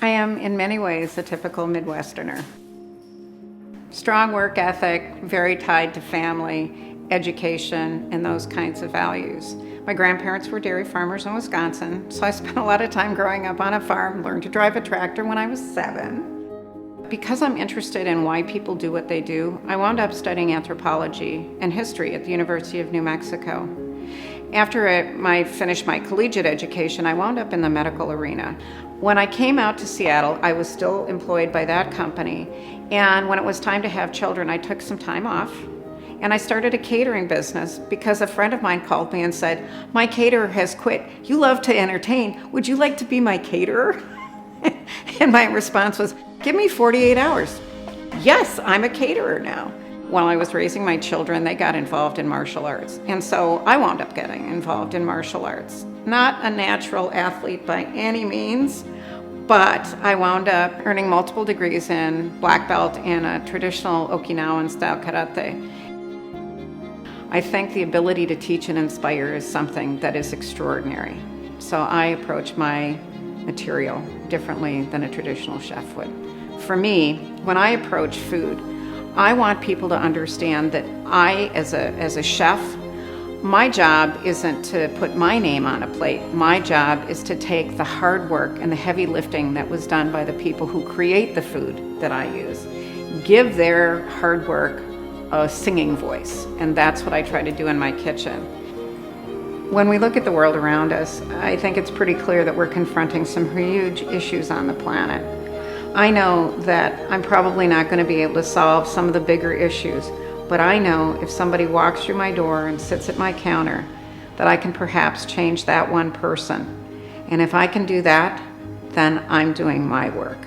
I am in many ways a typical Midwesterner. Strong work ethic, very tied to family, education, and those kinds of values. My grandparents were dairy farmers in Wisconsin, so I spent a lot of time growing up on a farm, learned to drive a tractor when I was 7. Because I'm interested in why people do what they do, I wound up studying anthropology and history at the University of New Mexico. After I finished my collegiate education, I wound up in the medical arena. When I came out to Seattle, I was still employed by that company, and when it was time to have children, I took some time off, and I started a catering business because a friend of mine called me and said, "My caterer has quit. You love to entertain. Would you like to be my caterer?" And my response was, "Give me 48 hours. Yes, I'm a caterer now." While I was raising my children, they got involved in martial arts. And so I wound up getting involved in martial arts. Not a natural athlete by any means, but I wound up earning multiple degrees in black belt in a traditional Okinawan style karate. I think the ability to teach and inspire is something that is extraordinary. So I approach my material differently than a traditional chef would. For me, when I approach food, I want people to understand that I, as a chef, my job isn't to put my name on a plate. My job is to take the hard work and the heavy lifting that was done by the people who create the food that I use, give their hard work a singing voice, and that's what I try to do in my kitchen. When we look at the world around us, I think it's pretty clear that we're confronting some huge issues on the planet. I know that I'm probably not going to be able to solve some of the bigger issues, but I know if somebody walks through my door and sits at my counter, that I can perhaps change that one person. And if I can do that, then I'm doing my work.